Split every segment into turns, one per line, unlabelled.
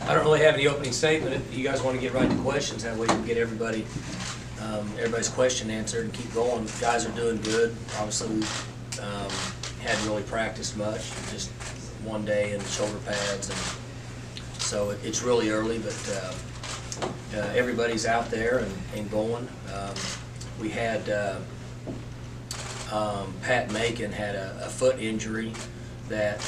I don't really have any opening statement. If you guys want to get right to questions, that way we can get everybody's question answered and keep going. Guys are doing good. Obviously, we hadn't really practiced much, just one day in shoulder pads, and so it's really early, but everybody's out there and going. We had Pat Macon had a foot injury that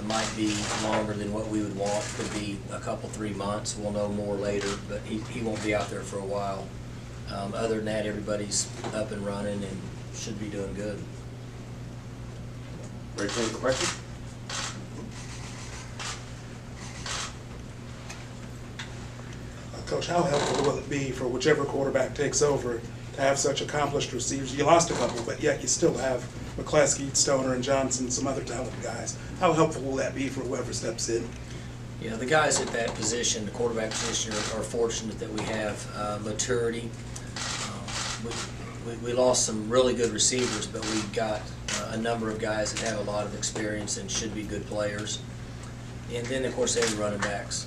might be longer than what we would want. Could be a couple, 3 months. We'll know more later, but he won't be out there for a while. Other than that, everybody's up and running and should be doing good.
Ready to take the question?
Coach, how helpful will it be for whichever quarterback takes over to have such accomplished receivers? You lost a couple, but yet you still have McCleskey, Stoner, and Johnson, some other talented guys. How helpful will that be for whoever steps in?
Yeah, the guys at that position, the quarterback position, are fortunate that we have maturity. We lost some really good receivers, but we got a number of guys that have a lot of experience and should be good players. And then, of course, they have running backs.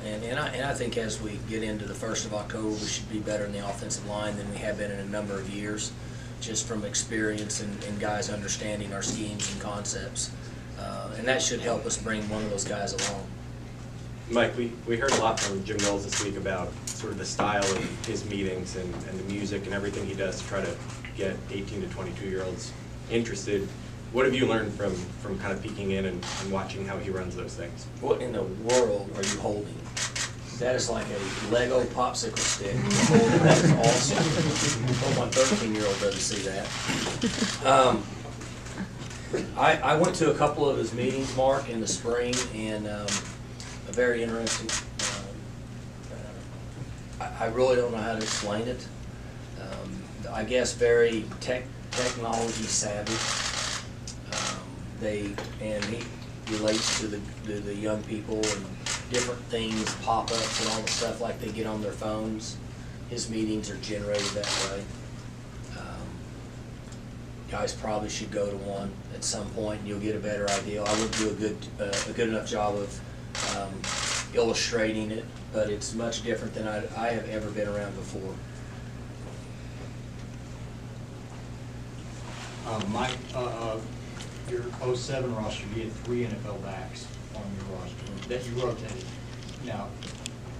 And I think as we get into the 1st of October, we should be better in the offensive line than we have been in a number of years, just from experience and guys understanding our schemes and concepts. And that should help us bring one of those guys along.
Mike, we heard a lot from Jim Mills this week about sort of the style of his meetings and the music and everything he does to try to get 18 to 22-year-olds interested. What have you learned from kind of peeking in and watching how he runs those things?
What in the world are you holding? That is like a Lego popsicle stick. That is awesome. Hope my 13-year-old doesn't see that. I went to a couple of his meetings, Mark, in the spring, and a very interesting. I really don't know how to explain it. I guess very technology savvy. He relates to the young people, and different things, pop-ups and all the stuff like they get on their phones. His meetings are generated that way. Guys probably should go to one at some point and you'll get a better idea. I wouldn't do a good enough job of illustrating it, but it's much different than I have ever been around before.
Mike, your 07 roster, you had 3 NFL backs on your roster that you rotated. Now,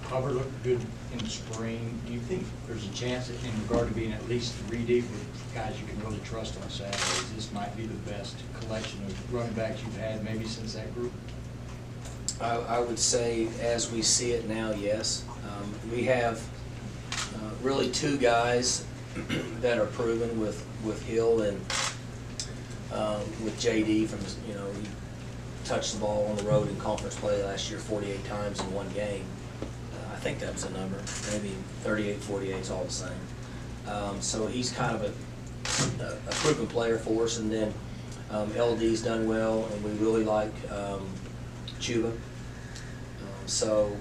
Hubbard looked good in the spring. Do you think there's a chance that in regard to being at least 3 deep with guys you can really trust on Saturdays, this might be the best collection of running backs you've had maybe since that group?
I would say, as we see it now, yes. We have really 2 guys that are proven with Hill and with JD from, he touched the ball on the road in conference play last year 48 times in one game. I think that was the number. Maybe 38, 48 is all the same. So he's kind of a proven player for us. And then LD's done well, and we really like Chuba. So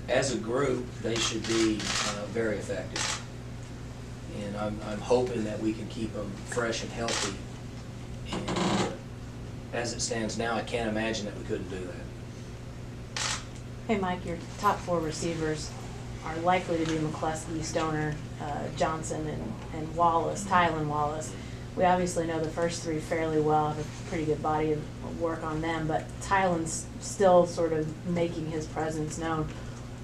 as a group, they should be very effective. And I'm hoping that we can keep them fresh and healthy. And as it stands now, I can't imagine that we couldn't do that.
Hey Mike, your top 4 receivers are likely to be McCleskey, Stoner, Johnson, and Wallace, Tylan Wallace. We obviously know the first 3 fairly well, have a pretty good body of work on them, but Tylan's still sort of making his presence known.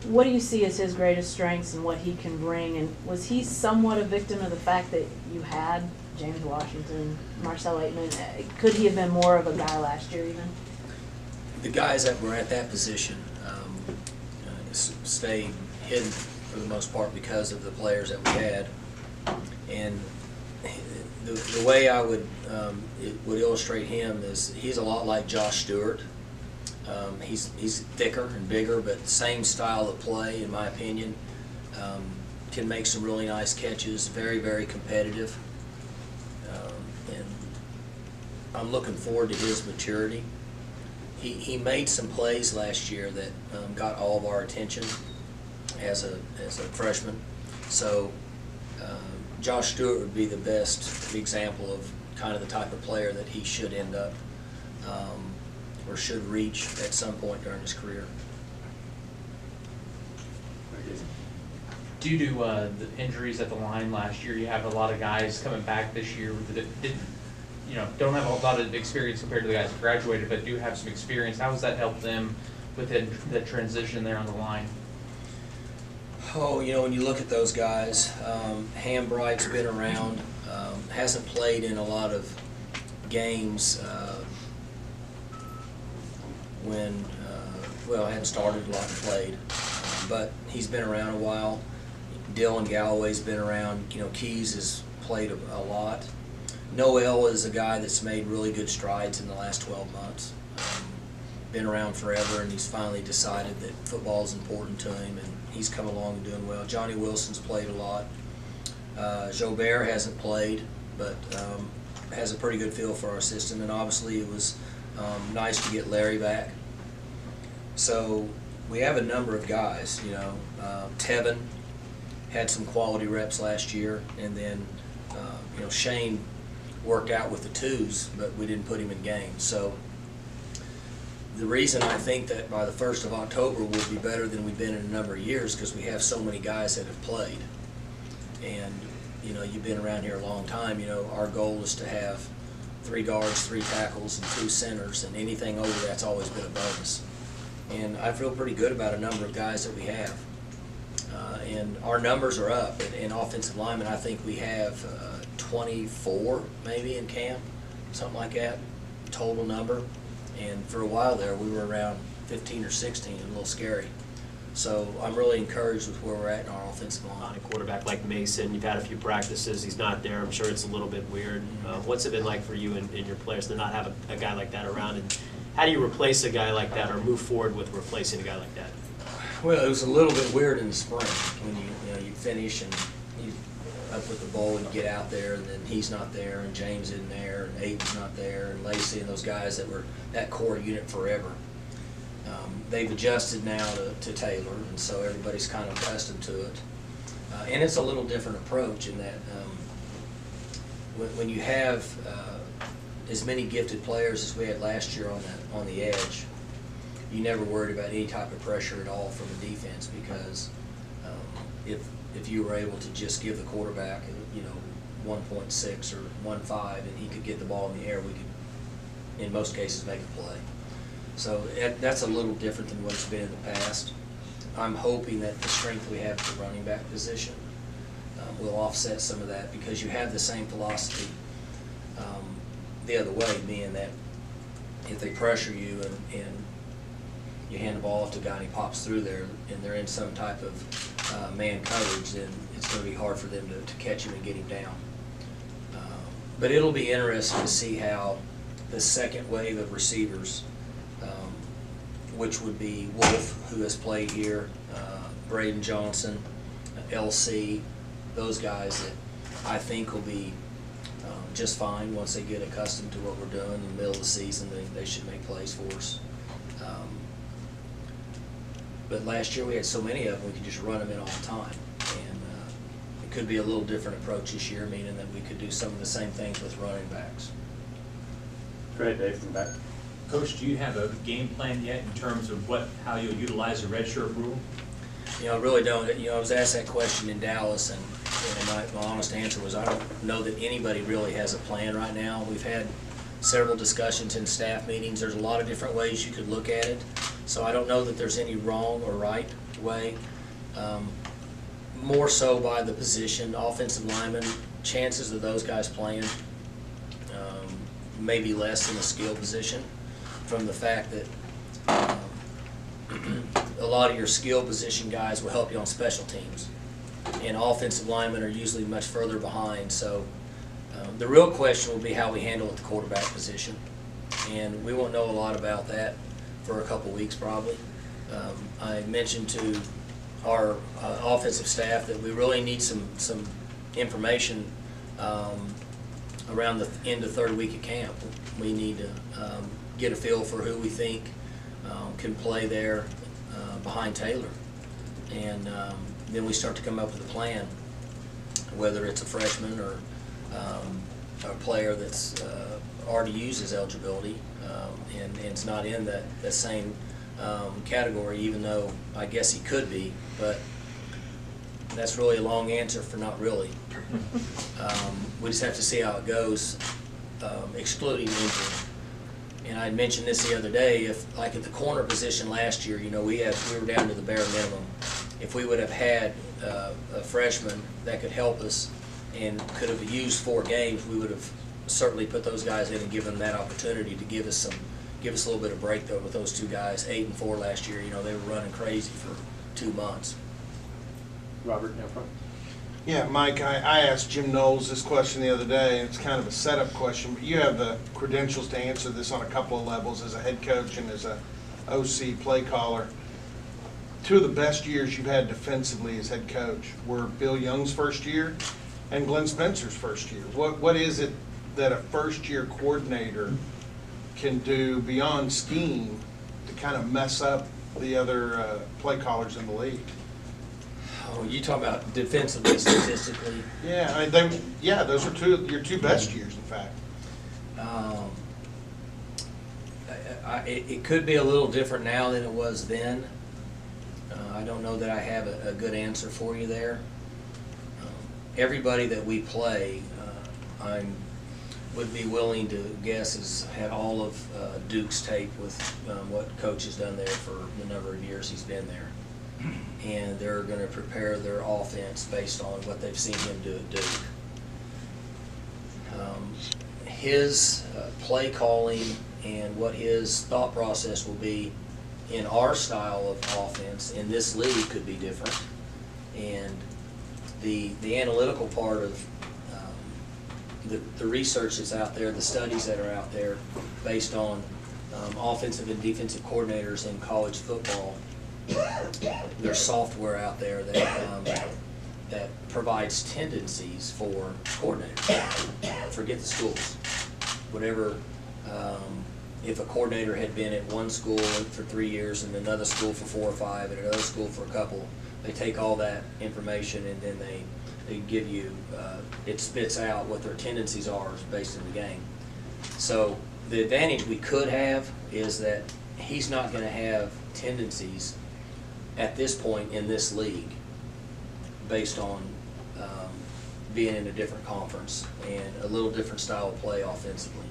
What do you see as his greatest strengths and what he can bring? And was he somewhat a victim of the fact that you had James Washington, Marcel Aitman? Could he have been more of a guy last year even?
The guys that were at that position stayed hidden for the most part because of the players that we had. And the way I would illustrate him is he's a lot like Josh Stewart. He's thicker and bigger, but same style of play, in my opinion. Can make some really nice catches, very, very competitive. And I'm looking forward to his maturity. He made some plays last year that got all of our attention as a freshman. So Josh Stewart would be the best example of kind of the type of player that he should end up or should reach at some point during his career.
due to the injuries at the line last year, you have a lot of guys coming back this year that didn't, don't have a lot of experience compared to the guys that graduated, but do have some experience. How has that helped them within the transition there on the line?
Oh, when you look at those guys, Hambright's been around, hasn't played in a lot of games hadn't started a lot and played, but he's been around a while. Dylan Galloway's been around. Keys has played a lot. Noel is a guy that's made really good strides in the last 12 months. Been around forever, and he's finally decided that football is important to him, and he's come along and doing well. Johnny Wilson's played a lot. Jobert hasn't played, but has a pretty good feel for our system, and obviously it was nice to get Larry back. So we have a number of guys. Tevin had some quality reps last year, and then Shane worked out with the twos, but we didn't put him in games. So the reason I think that by the 1st of October we'll be better than we've been in a number of years, because we have so many guys that have played. And you've been around here a long time. Our goal is to have 3 guards, 3 tackles, and 2 centers, and anything over that's always been a bonus. And I feel pretty good about a number of guys that we have. And our numbers are up. In offensive linemen, I think we have 24 maybe in camp, something like that, total number. And for a while there, we were around 15 or 16, a little scary. So I'm really encouraged with where we're at in our offensive line.
On a quarterback like Mason, you've had a few practices, he's not there, I'm sure it's a little bit weird. What's it been like for you and your players to not have a guy like that around? And how do you replace a guy like that, or move forward with replacing a guy like that?
Well, it was a little bit weird in the spring when you finish and you up with the bowl and get out there, and then he's not there, and James isn't there, and Aiden's not there, and Lacey, and those guys that were that core unit forever. They've adjusted now to Taylor, and so everybody's kind of accustomed to it. And it's a little different approach in that when you have as many gifted players as we had last year on the edge, you never worried about any type of pressure at all from the defense, because if you were able to just give the quarterback 1.6 or 1.5 and he could get the ball in the air, we could in most cases make a play. So that's a little different than what it's been in the past. I'm hoping that the strength we have at the running back position will offset some of that, because you have the same philosophy the other way, being that if they pressure you and you hand the ball off to a guy and he pops through there and they're in some type of man coverage, then it's going to be hard for them to catch him and get him down. But it'll be interesting to see how the second wave of receivers, which would be Wolf, who has played here, Braden Johnson, LC, those guys that I think will be just fine once they get accustomed to what we're doing in the middle of the season. They should make plays for us. But last year we had so many of them, we could just run them in all the time. And it could be a little different approach this year, meaning that we could do some of the same things with running backs.
Great, Dave, from the back.
Coach, do you have a game plan yet in terms of how you'll utilize the redshirt rule?
I really don't. I was asked that question in Dallas, and my honest answer was I don't know that anybody really has a plan right now. We've had several discussions in staff meetings. There's a lot of different ways you could look at it, so I don't know that there's any wrong or right way. More so by the position, offensive linemen, chances of those guys playing maybe less than a skill position, from the fact that a lot of your skill position guys will help you on special teams, and offensive linemen are usually much further behind. So the real question will be how we handle at the quarterback position, and we won't know a lot about that for a couple weeks probably. I mentioned to our offensive staff that we really need some information around the end of third week of camp. We need to get a feel for who we think can play there behind Taylor, and then we start to come up with a plan, whether it's a freshman or a player that's already uses eligibility and it's not in that same category, even though I guess he could be. But that's really a long answer for not really. We just have to see how it goes, excluding injury. And I mentioned this the other day, if, like at the corner position last year, you know, we were down to the bare minimum. If we would have had a freshman that could help us and could have used 4 games, we would have certainly put those guys in and given them that opportunity to give us a little bit of break though with those 2 guys. 8 and 4 last year, you know, they were running crazy for 2 months.
Robert, down front.
Yeah, Mike, I asked Jim Knowles this question the other day, and it's kind of a setup question, but you have the credentials to answer this on a couple of levels as a head coach and as a OC play caller. 2 of the best years you've had defensively as head coach were Bill Young's first year and Glenn Spencer's first year. What is it that a first-year coordinator can do beyond scheme to kind of mess up the other play callers in the league?
Oh, you talk about defensively, statistically.
Yeah, I mean, those are your 2 best years, in fact.
It could be a little different now than it was then. I don't know that I have a good answer for you there. Everybody that we play, I would be willing to guess has had all of Duke's tape with what Coach has done there for the number of years he's been there. And they're going to prepare their offense based on what they've seen him do at Duke. His play calling and what his thought process will be in our style of offense in this league could be different. And the analytical part of the research that's out there, the studies that are out there based on offensive and defensive coordinators in college football, there's software out there that provides tendencies for coordinators. Forget the schools. Whatever, if a coordinator had been at one school for 3 years and another school for 4 or 5 and another school for a couple, they take all that information and then they give you, it spits out what their tendencies are based in the game. So the advantage we could have is that he's not going to have tendencies at this point in this league based on being in a different conference and a little different style of play offensively.